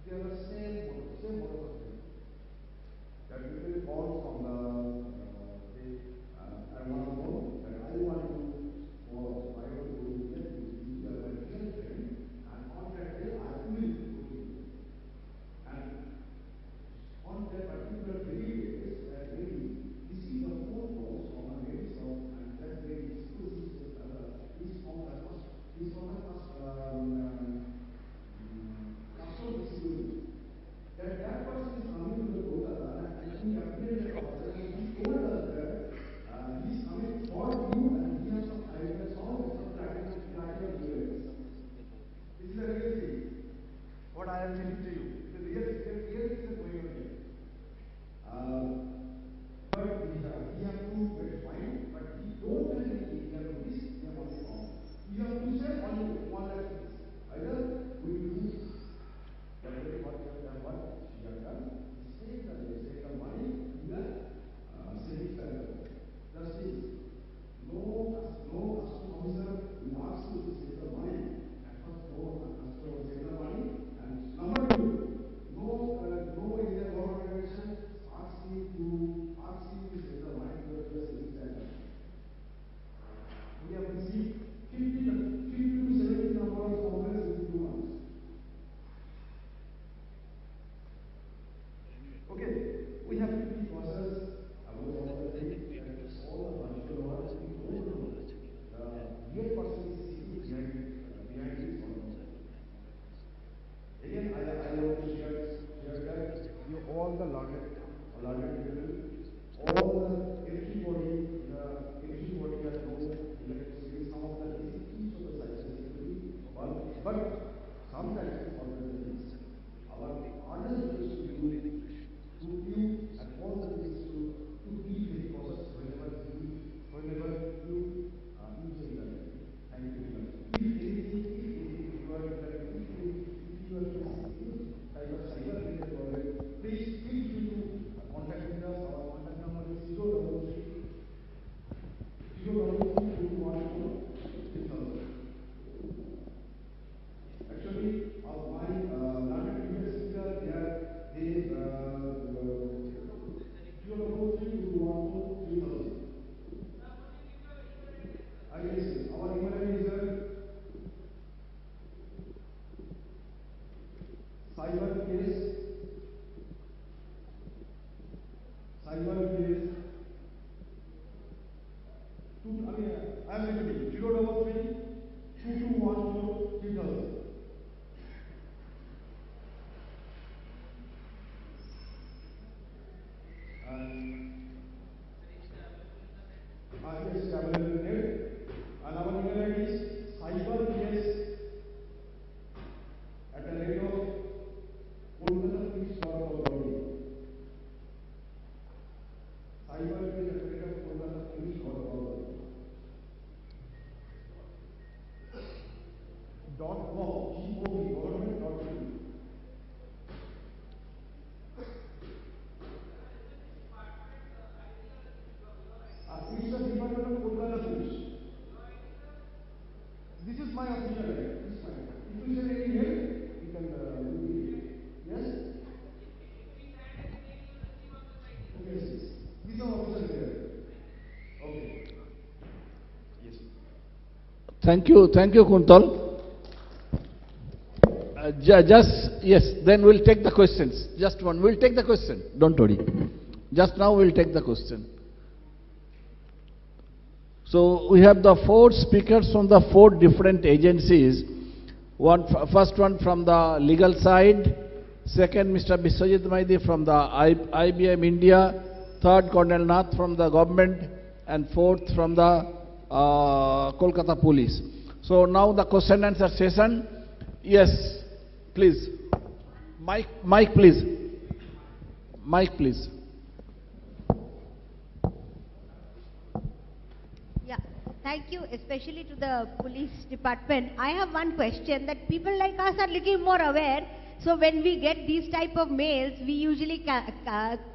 They are the same model of thing. That people call from the I want to know that I want to get this and on that day I will do it. And on that particular day, this is the phone calls from a lady and that lady is from the customer security. That person is coming to the Kolkata and he appeared at the and he told us that he is coming for you and he has some ideas how some practical events. This is a real thing. What I am telling to you. It's a real thing going on here. But he has to get fine, but he don't tell any area notice, he has only found. You have to say only one like this. Either we do what she has done, save the money in the savings account. Just this. No customer officer will ask you to save the money. At first, no customer will save the money. And number two, no Indian organization asks you to save the money to your savings account. We have received 50 to 70 number of complaints in 2 months. Okay, we have to be cautious about all the things and all the virtual words we don't know. The real person is sitting behind this one. Again, I want to share that you all the learned people, all everybody that knows electricity, some of the basic keys of the cybersecurity, but sometimes our honest is to you and all the things to be very cautious whenever you use the internet. Thank you very much. If you are facing type of cyber related problem, please feel free to contact us. Our contact number is 033 Actually, my learned previous speaker, they 033 Yes, our email ID is cybercase I am repeating 033 2214 3000. Yes, available in net. And our email ID is cybercase @kolkatapolice.gov.in. cybercase@kolkatapolice.gov.in. .gov.in. It's the Department of Kolkata Police. This is my official name. If you send any mail, you can do it. Yes? Yes. This is our official name. Okay. Yes. Thank you, Kuntal. Yes, then we'll take the questions. Just one, we'll take the question. Don't worry. Just now we'll take the question. So we have the 4 speakers from the 4 different agencies. First one from the legal side, second Mr. Biswajit Maidi from the IBM India, third Colonel Nath from the government, and fourth from the Kolkata Police. So now the question and answer session. Yes, please. Mic please. Mic please. Thank you, especially to the police department. I have one question that people like us are little more aware. So when we get these type of mails, we usually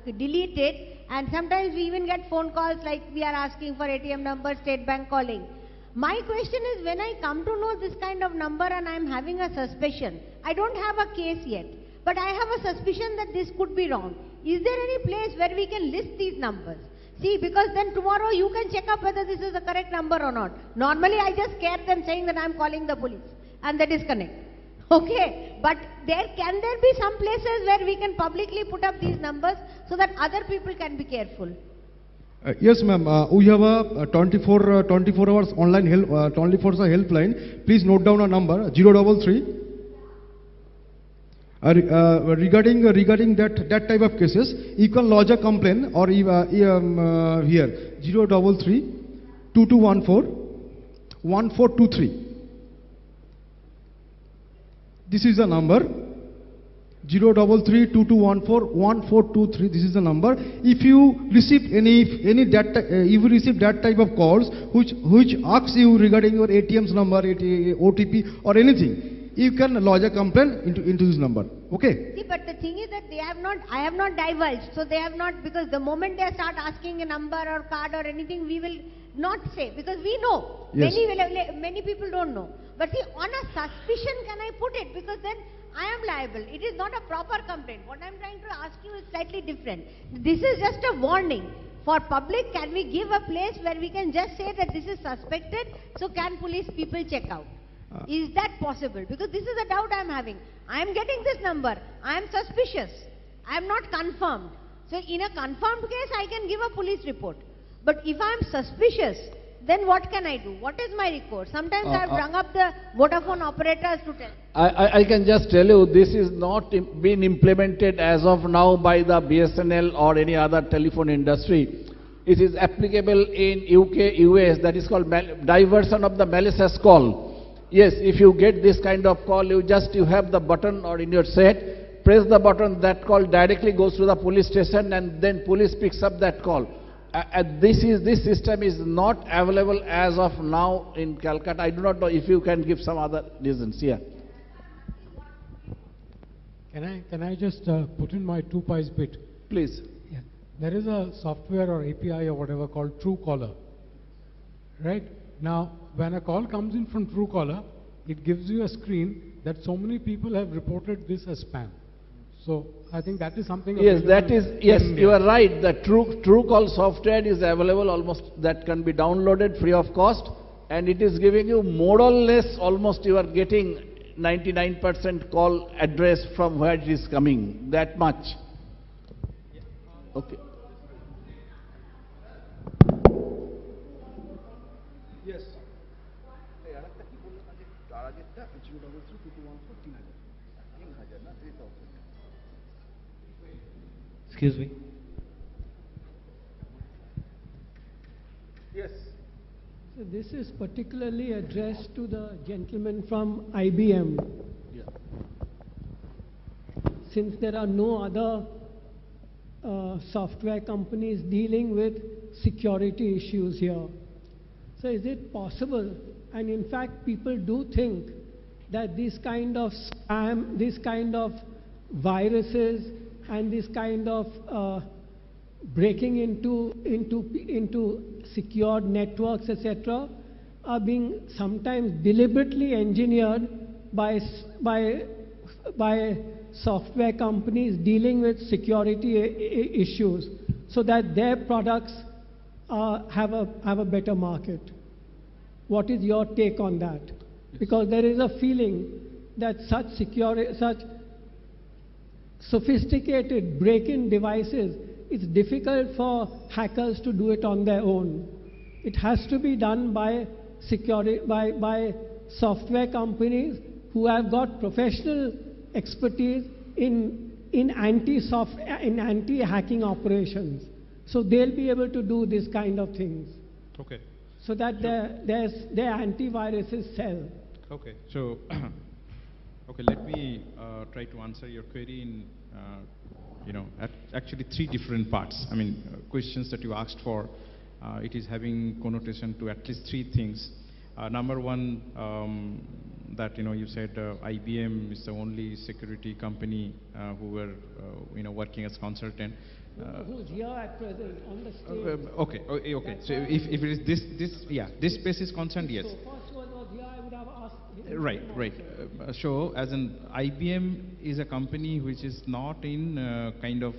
delete it, and sometimes we even get phone calls like we are asking for ATM number, State Bank calling. My question is, when I come to know this kind of number and I am having a suspicion, I don't have a case yet, but I have a suspicion that this could be wrong. Is there any place where we can list these numbers? See, because then tomorrow you can check up whether this is the correct number or not. Normally I just scare them saying that I am calling the police and they disconnect. Okay, but can there be some places where we can publicly put up these numbers so that other people can be careful? Yes, ma'am. We have a 24 hours online help, 24 hours helpline. Please note down our number 033. Regarding that type of cases, you can lodge a complaint or here 033 2214 1423. This is the number 033 2214 1423. This is the number. If you receive any that type of calls which asks you regarding your ATM's number, OTP or anything, you can lodge a complaint into this number. Okay? See, but the thing is that I have not divulged. So they have not, because the moment they start asking a number or card or anything, we will not say, because we know. Yes. Many people don't know. But see, on a suspicion can I put it? Because then I am liable. It is not a proper complaint. What I am trying to ask you is slightly different. This is just a warning. For public, can we give a place where we can just say that this is suspected, so can police people check out? Is that possible? Because this is a doubt I am having. I am getting this number. I am suspicious. I am not confirmed. So in a confirmed case, I can give a police report. But if I am suspicious, then what can I do? What is my recourse? Sometimes I have rung up the Vodafone operators to tell. I can just tell you, this is not been implemented as of now by the BSNL or any other telephone industry. It is applicable in UK, US, that is called diversion of the malicious call. Yes, if you get this kind of call, you have the button or in your set, press the button, that call directly goes to the police station and then police picks up that call. This system is not available as of now in Calcutta. I do not know if you can give some other reasons here. Can I just put in my 2 pies bit? Please. Yeah. There is a software or API or whatever called Truecaller. Right? Now, when a call comes in from Truecaller, it gives you a screen that so many people have reported this as spam. So I think that is something. Yes, you are right. The Truecaller software is available almost, that can be downloaded free of cost, and it is giving you more or less almost you are getting 99% call address from where it is coming, that much. Okay. Yes. Excuse me. Yes. So this is particularly addressed to the gentleman from IBM. Yeah. Since there are no other software companies dealing with security issues here. So is it possible, and in fact people do think that this kind of spam, this kind of viruses and this kind of breaking into secured networks, etc., are being sometimes deliberately engineered by software companies dealing with security issues, so that their products have a better market. What is your take on that? Because there is a feeling that such sophisticated break-in devices, it's difficult for hackers to do it on their own. It has to be done by software companies who have got professional expertise in anti-hacking operations. So they'll be able to do this kind of things. Okay. So that their antiviruses sell. Okay. So, okay, let me try to answer your query in, actually 3 different parts. I mean, questions that you asked for, it is having connotation to at least 3 things. Number one, that you said IBM is the only security company who were working as consultant. Who's here at present on the stage? Okay. So if it is this space is concerned, yes. So first one was here, I would have asked ask Right, him right. also. So, as an IBM is a company which is not in kind of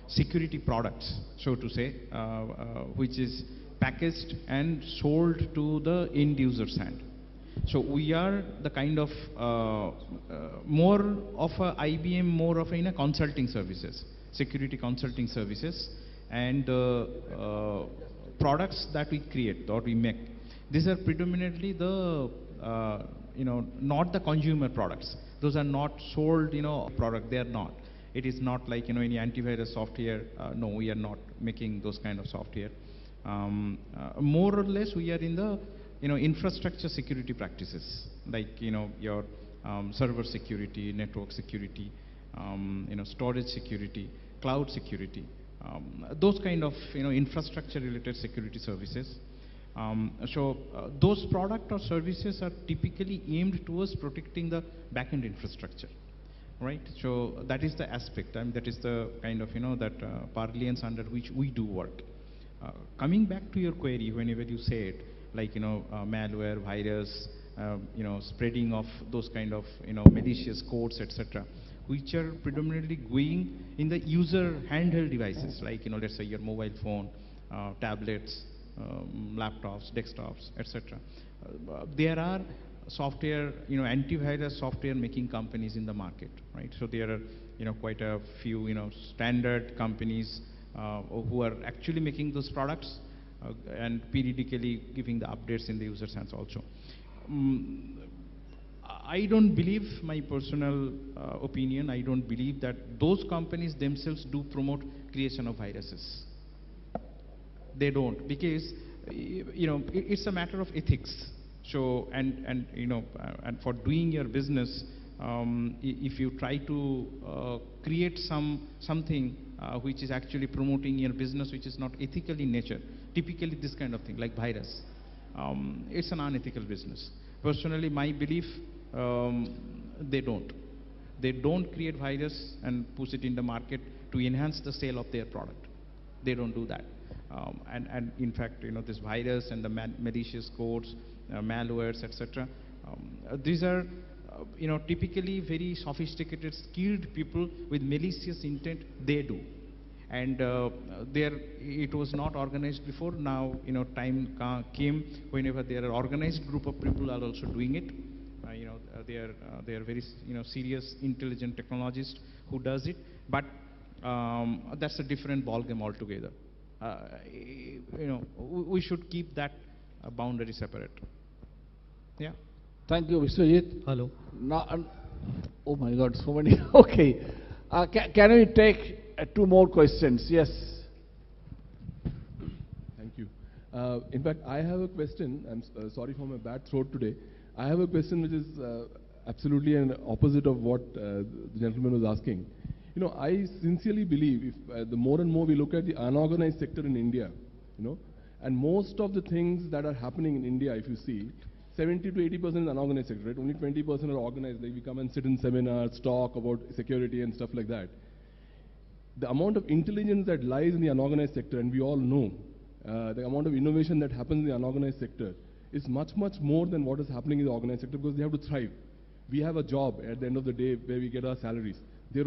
security products, so to say, which is packaged and sold to the end user's hand. So we are the kind of more of a IBM, more of in a consulting services, security consulting services, and products that we create or we make. These are predominantly the not the consumer products. Those are not sold product. They are not. It is not like any antivirus software. No, we are not making those kind of software. More or less, we are in the infrastructure security practices, like your server security, network security, storage security, cloud security, those kind of infrastructure related security services. Those product or services are typically aimed towards protecting the backend infrastructure, right? So that is the aspect, and that is the kind of that parlance under which we do work. Coming back to your query, whenever you said like malware, virus, spreading of those kind of malicious codes, etc., which are predominantly going in the user handheld devices, like let's say your mobile phone, tablets, laptops, desktops, etc. There are software, antivirus software making companies in the market, right? So there are quite a few standard companies who are actually making those products and periodically giving the updates in the user's hands also. I don't believe, my personal opinion, I don't believe that those companies themselves do promote creation of viruses. They don't, because it's a matter of ethics. So and for doing your business, if you try to create something which is actually promoting your business which is not ethical in nature, typically this kind of thing like virus, it's an unethical business. Personally, my belief, they don't create virus and push it in the market to enhance the sale of their product. They don't do that. And in fact, this virus and the malicious codes, malwares, etc., these are typically very sophisticated, skilled people with malicious intent. They do, and it was not organized before. Now time came whenever there are organized group of people are also doing it. They are very serious, intelligent technologists who does it, but that's a different ballgame altogether. We should keep that boundary separate. Yeah. Thank you, Vishwajit. Hello. Now, oh my God, so many. Okay. Can we take two more questions? Yes. Thank you. In fact, I have a question. I'm sorry for my bad throat today. I have a question which is absolutely an opposite of what the gentleman was asking. I sincerely believe if the more and more we look at the unorganized sector in India, and most of the things that are happening in India, if you see, 70 to 80% is unorganized sector, right? Only 20% are organized. Like we come and sit in seminars, talk about security and stuff like that. The amount of intelligence that lies in the unorganized sector, and we all know the amount of innovation that happens in the unorganized sector is much, much more than what is happening in the organized sector, because they have to thrive. We have a job at the end of the day where we get our salaries. They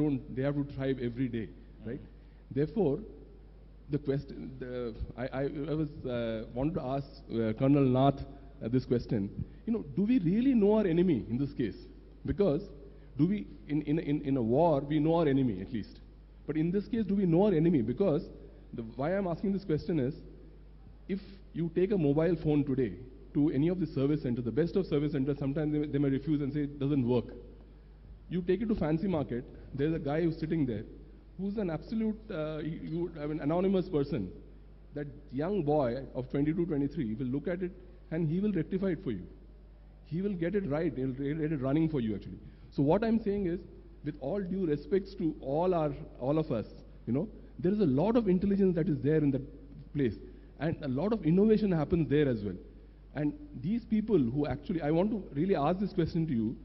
have to thrive every day, right? Therefore, the question, I wanted to ask Colonel Nath this question. Do we really know our enemy in this case? Because do we, in a war, we know our enemy at least. But in this case, do we know our enemy? Because why I'm asking this question is, if you take a mobile phone today to any of the service centers, the best of service centers, sometimes they may refuse and say it doesn't work. You take it to Fancy Market, there's a guy who's sitting there, who's an absolute, anonymous person. That young boy of 22, 23 will look at it and he will rectify it for you. He will get it right, he'll get it running for you actually. So what I'm saying is, with all due respects to all of us, there is a lot of intelligence that is there in that place. And a lot of innovation happens there as well. And these people who actually, I want to really ask this question to you,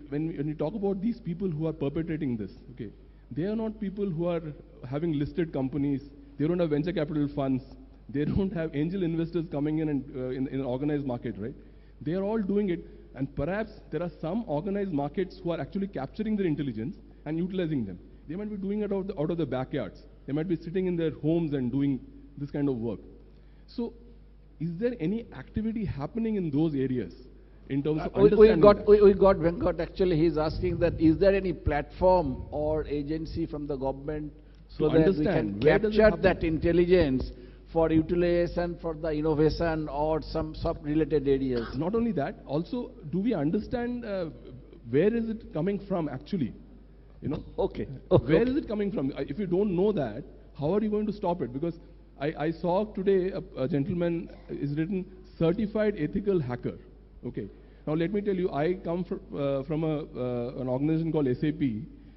when you talk about these people who are perpetrating this, okay, they are not people who are having listed companies, they don't have venture capital funds, they don't have angel investors coming in and in an organized market, right? They are all doing it And perhaps there are some organized markets who are actually capturing their intelligence and utilizing them. They might be doing it out of the backyards. They might be sitting in their homes and doing this kind of work. So, is there any activity happening in those areas in terms of understanding we got Venkat. Actually, he's asking that is there any platform or agency from the government so that we can capture that intelligence for utilization for the innovation or some sub-related areas? Not only that, also, do we understand where is it coming from actually? You know? Okay. Where is it coming from? If you don't know that, how are you going to stop it? Because I saw today a gentleman is written certified ethical hacker. Okay. Now let me tell you, I come from an organization called SAP,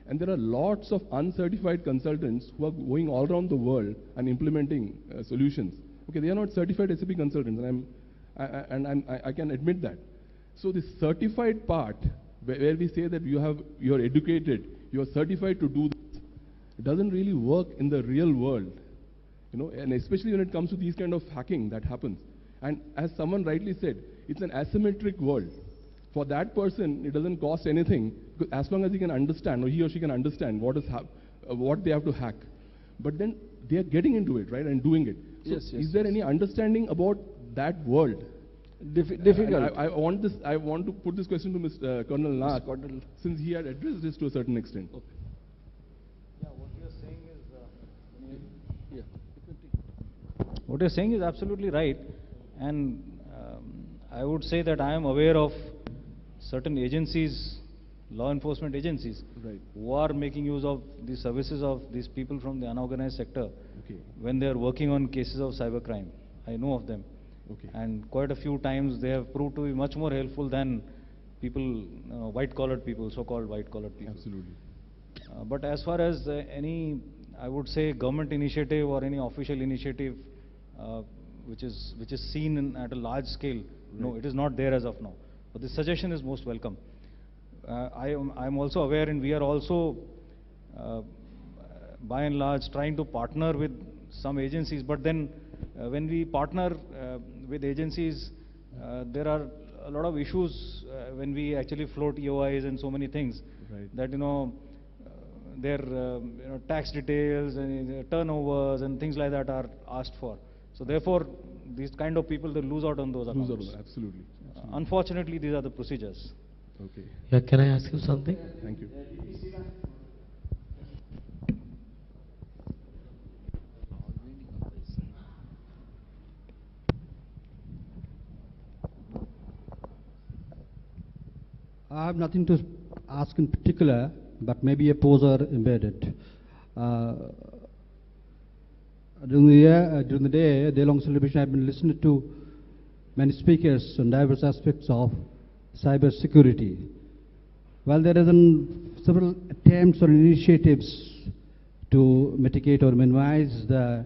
and there are lots of uncertified consultants who are going all around the world and implementing solutions. Okay, they are not certified SAP consultants, and I can admit that. So the certified part, where we say that you are educated, you are certified to do this, it doesn't really work in the real world. You know, and especially when it comes to these kind of hacking that happens. And as someone rightly said, it's an asymmetric world. For that person, it doesn't cost anything, as long as he can understand, or he or she can understand what they have to hack. But then they are getting into it, right, and doing it. So Yes. Is there any understanding about that world? Difficult. I want to put this question to Mr. Colonel Nath, since he had addressed this to a certain extent. Okay. Yeah, what you're saying is absolutely right, and I would say that I am aware of certain agencies, law enforcement agencies, Right. who are making use of the services of these people from the unorganized sector Okay. when they are working on cases of cybercrime. I know of them. Okay. And quite a few times they have proved to be much more helpful than people, white-collared people, so-called white-collared people. Absolutely. But as far as any, I would say, government initiative or any official initiative which is seen at a large scale, no, it is not there as of now. But the suggestion is most welcome. I am also aware, and we are also, by and large, trying to partner with some agencies. But then, when we partner with agencies, there are a lot of issues when we actually float EOIs and so many things. Right. That their tax details and turnovers and things like that are asked for. So therefore, these kind of people, they lose out on those accounts. Absolutely. Unfortunately, these are the procedures. Okay. Yeah, can I ask you something? Thank you. I have nothing to ask in particular, but maybe a pose or embedded. During the day-long celebration, I've been listening to many speakers on diverse aspects of cybersecurity. While there are several attempts or initiatives to mitigate or minimize the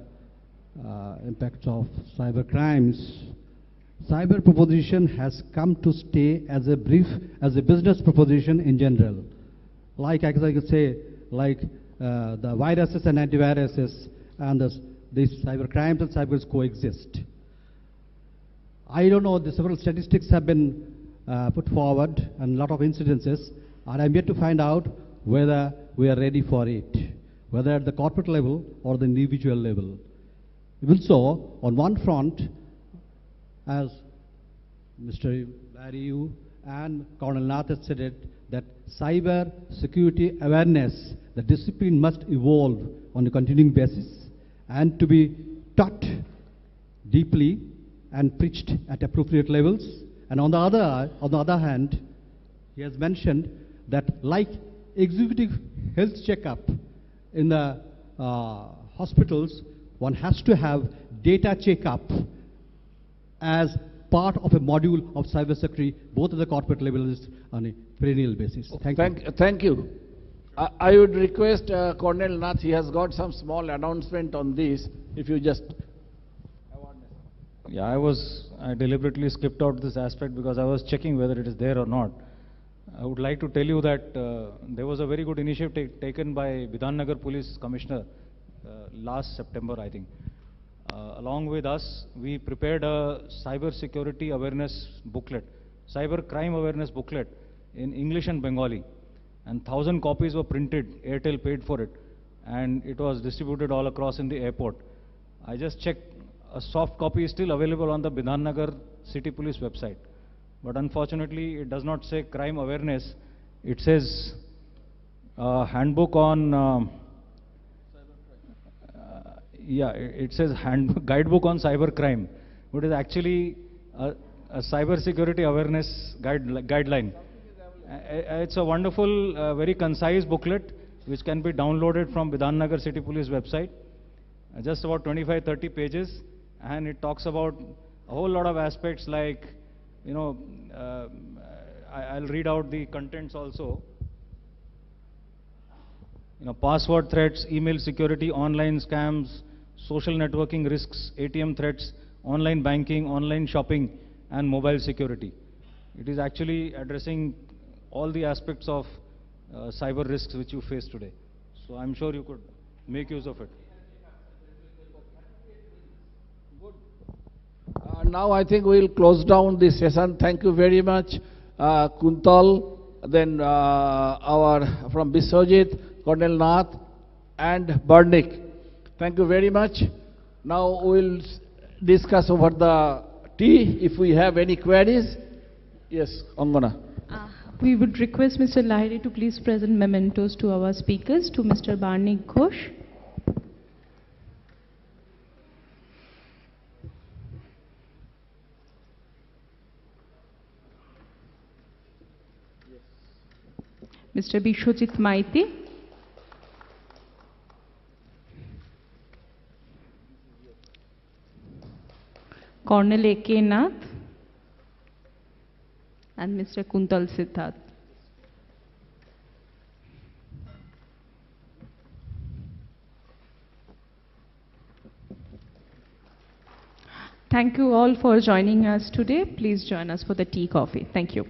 impacts of cyber crimes, cyber proposition has come to stay as a business proposition in general. Like I could say, like the viruses and antiviruses and these cyber crimes and cybers coexist. I don't know, the several statistics have been put forward and a lot of incidences, and I'm yet to find out whether we are ready for it, whether at the corporate level or the individual level. Even so, on one front, as Mr. Larry and Colonel Nath has said it, that cyber security awareness, the discipline must evolve on a continuing basis and to be taught deeply and preached at appropriate levels. And on the other hand, he has mentioned that like executive health checkup in the hospitals, one has to have data checkup as part of a module of cybersecurity, both at the corporate levels on a perennial basis. Thank you. I would request Colonel Nath, he has got some small announcement on this, if you just... Yeah, I deliberately skipped out this aspect because I was checking whether it is there or not. I would like to tell you that there was a very good initiative taken by Bidhannagar Police Commissioner last September, I think. Along with us, we prepared a cybersecurity awareness booklet. cyber crime awareness booklet in English and Bengali, and 1,000 copies were printed. Airtel paid for it, and it was distributed all across in the airport. I just checked, a soft copy is still available on the Bidhan Nagar City Police website, but unfortunately it does not say crime awareness. It says handbook on it says guidebook on cyber crime, but it is actually a cybersecurity awareness guideline. It's a wonderful, very concise booklet which can be downloaded from Bidhan Nagar City Police website. Just about 25-30 pages, and it talks about a whole lot of aspects like, you know, I'll read out the contents also. You know, password threats, email security, online scams, social networking risks, ATM threats, online banking, online shopping, and mobile security. It is actually addressing all the aspects of cyber risks which you face today. So I'm sure you could make use of it. Now I think we'll close down this session. Thank you very much, Kuntal, then from Biswajit, Colonel Nath, and Barnik. Thank you very much. Now we'll discuss over the tea if we have any queries. Yes, Angana. We would request Mr. Lahiri to please present mementos to our speakers, to Mr. Barnik Ghosh. Mr. Biswajit Maiti. Colonel A.K. Nath. And Mr. Kuntal Siddharth. Thank you all for joining us today. Please join us for the tea coffee. Thank you.